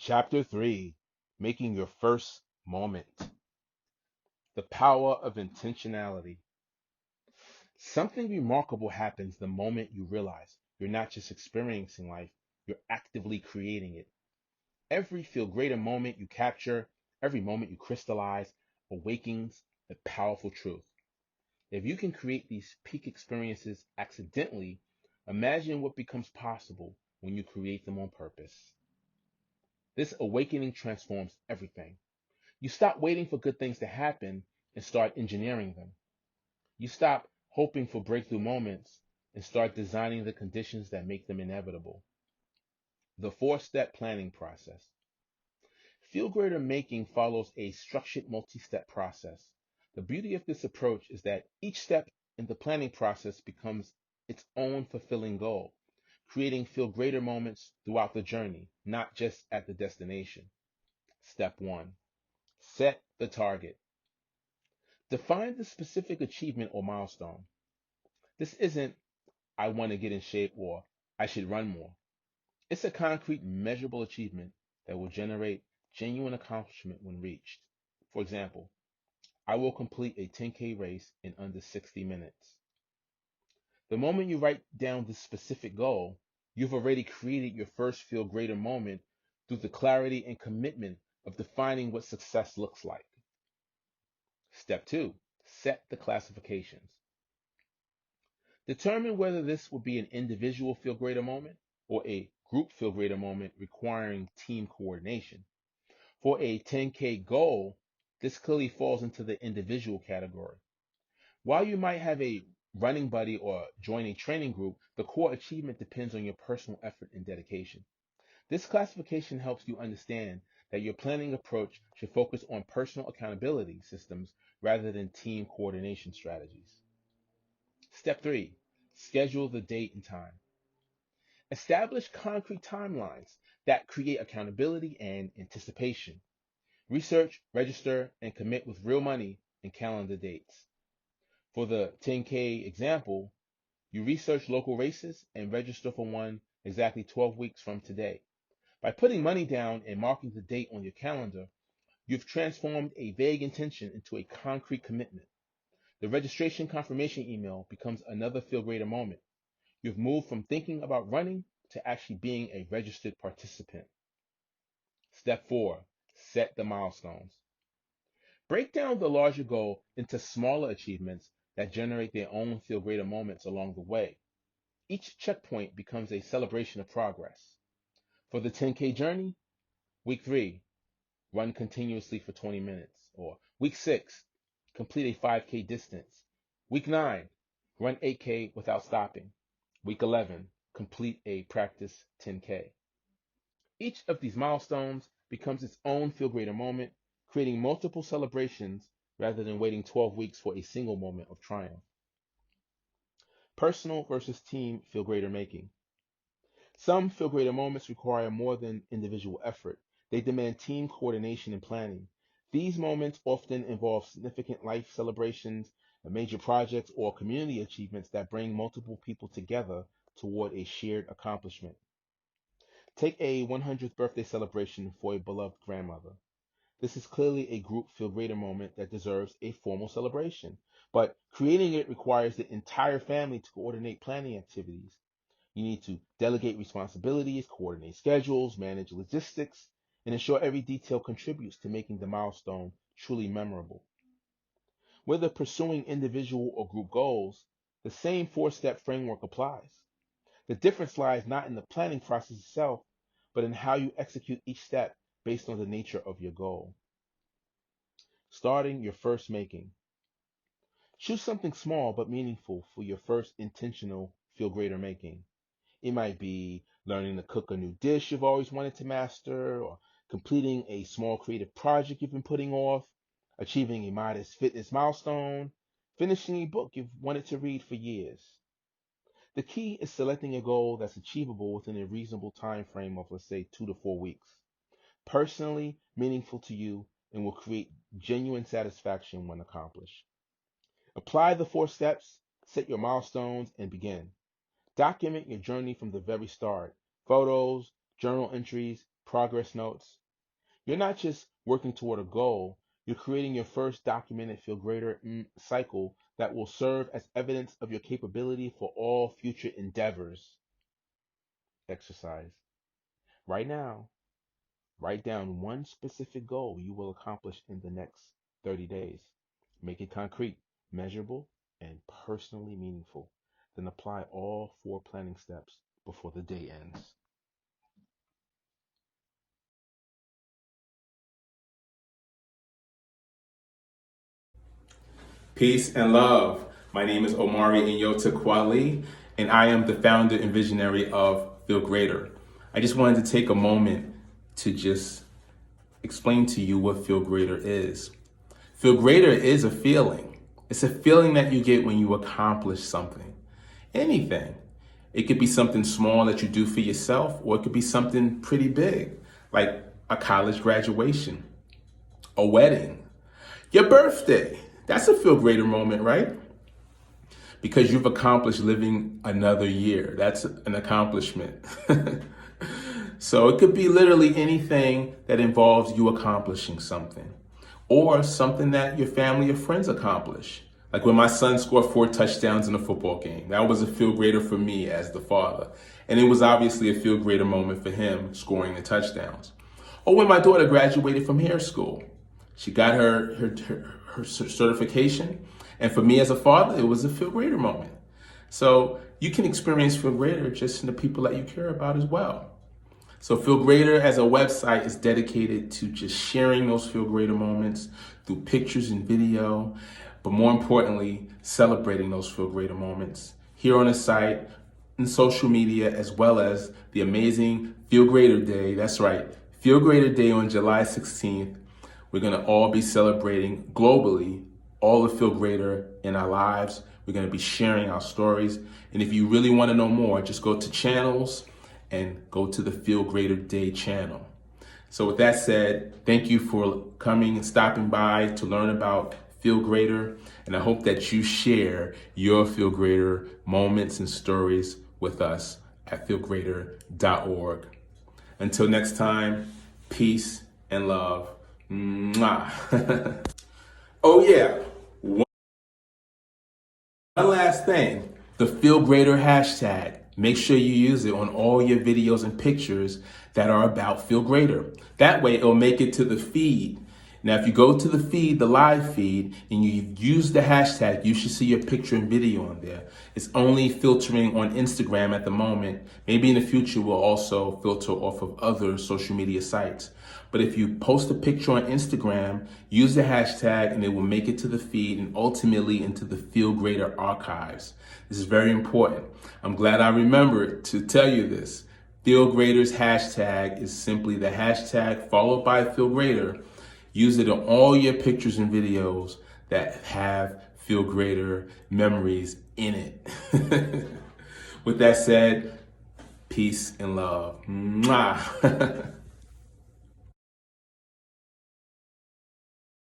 Chapter 3, Making Your First Moment. The Power of Intentionality. Something remarkable happens the moment you realize you're not just experiencing life, you're actively creating it. Every feel greater moment you capture, every moment you crystallize, awakens a powerful truth. If you can create these peak experiences accidentally, imagine what becomes possible when you create them on purpose. This awakening transforms everything. You stop waiting for good things to happen and start engineering them. You stop hoping for breakthrough moments and start designing the conditions that make them inevitable. The four-step planning process. Feel greater making follows a structured multi-step process. The beauty of this approach is that each step in the planning process becomes its own fulfilling goal, creating feel greater moments throughout the journey, not just at the destination. Step 1. Set the target. Define the specific achievement or milestone. This isn't, I want to get in shape or I should run more. It's a concrete, measurable achievement that will generate genuine accomplishment when reached. For example, I will complete a 10K race in under 60 minutes. The moment you write down this specific goal, you've already created your first feel greater moment through the clarity and commitment of defining what success looks like. Step 2. Set the classifications. Determine whether this will be an individual feel greater moment or a group feel greater moment requiring team coordination. For a 10K goal, this clearly falls into the individual category. While you might have a running buddy or join a training group, the core achievement depends on your personal effort and dedication. This classification helps you understand that your planning approach should focus on personal accountability systems rather than team coordination strategies. Step 3. Schedule the date and time. Establish concrete timelines that create accountability and anticipation. Research, register, and commit with real money and calendar dates. For the 10K example, you research local races and register for one exactly 12 weeks from today. By putting money down and marking the date on your calendar, you've transformed a vague intention into a concrete commitment. The registration confirmation email becomes another feel greater moment. You've moved from thinking about running to actually being a registered participant. Step 4. Set the milestones. Break down the larger goal into smaller achievements that generate their own feel greater moments along the way. Each checkpoint becomes a celebration of progress. For the 10K journey, week 3, run continuously for 20 minutes. Or week 6, complete a 5K distance. Week 9, run 8K without stopping. Week 11, complete a practice 10K. Each of these milestones becomes its own feel greater moment, creating multiple celebrations rather than waiting 12 weeks for a single moment of triumph. Personal versus team feel greater making. Some feel greater moments require more than individual effort. They demand team coordination and planning. These moments often involve significant life celebrations, major projects, or community achievements that bring multiple people together toward a shared accomplishment. Take a 100th birthday celebration for a beloved grandmother. This is clearly a group feel greater moment that deserves a formal celebration, but creating it requires the entire family to coordinate planning activities. You need to delegate responsibilities, coordinate schedules, manage logistics, and ensure every detail contributes to making the milestone truly memorable. Whether pursuing individual or group goals, the same four-step framework applies. The difference lies not in the planning process itself, but in how you execute each step based on the nature of your goal. Starting your first making. Choose something small but meaningful for your first intentional feel greater making. It might be learning to cook a new dish you've always wanted to master, or completing a small creative project you've been putting off, achieving a modest fitness milestone, finishing a book you've wanted to read for years. The key is selecting a goal that's achievable within a reasonable time frame of, let's say, 2 to 4 weeks, personally meaningful to you, and will create genuine satisfaction when accomplished. Apply the 4 steps, set your milestones, and begin. Document your journey from the very start. Photos, journal entries, progress notes. You're not just working toward a goal, you're creating your first documented Feel Greater cycle that will serve as evidence of your capability for all future endeavors. Exercise. Right now, write down one specific goal you will accomplish in the next 30 days. Make it concrete, measurable, and personally meaningful. Then apply all 4 planning steps before the day ends. Peace and love. My name is Amari and Nyota Kweli, and I am the founder and visionary of Feel Greater. I just wanted to take a moment to just explain to you what Feel Greater is. Feel Greater is a feeling. It's a feeling that you get when you accomplish something, anything. It could be something small that you do for yourself, or it could be something pretty big, like a college graduation, a wedding, your birthday. That's a feel greater moment, right? Because you've accomplished living another year. That's an accomplishment. So it could be literally anything that involves you accomplishing something, or something that your family or friends accomplish. Like when my son scored 4 touchdowns in a football game. That was a feel greater for me as the father. And it was obviously a feel greater moment for him scoring the touchdowns. Or when my daughter graduated from hair school. She got her certification. And for me as a father, it was a feel greater moment. So you can experience feel greater just in the people that you care about as well. So Feel Greater as a website is dedicated to just sharing those feel greater moments through pictures and video, but more importantly, celebrating those feel greater moments here on the site and social media, as well as the amazing Feel Greater Day. That's right, Feel Greater Day on July 16th. We're gonna all be celebrating globally all the Feel Greater in our lives. We're gonna be sharing our stories. And if you really wanna know more, just go to channels and go to the Feel Greater Day channel. So with that said, thank you for coming and stopping by to learn about Feel Greater. And I hope that you share your Feel Greater moments and stories with us at feelgreater.org. Until next time, peace and love. Mwah. Oh yeah, one last thing, the Feel Greater hashtag. Make sure you use it on all your videos and pictures that are about Feel Greater. That way it'll make it to the feed. Now, if you go to the feed, the live feed, and you use the hashtag, you should see your picture and video on there. It's only filtering on Instagram at the moment. Maybe in the future, we'll also filter off of other social media sites. But if you post a picture on Instagram, use the hashtag, and it will make it to the feed and ultimately into the Feel Greater archives. This is very important. I'm glad I remembered to tell you this. Feel Greater's hashtag is simply the hashtag followed by Feel Greater. Use it on all your pictures and videos that have Feel Greater memories in it. With that said, peace and love. Mwah.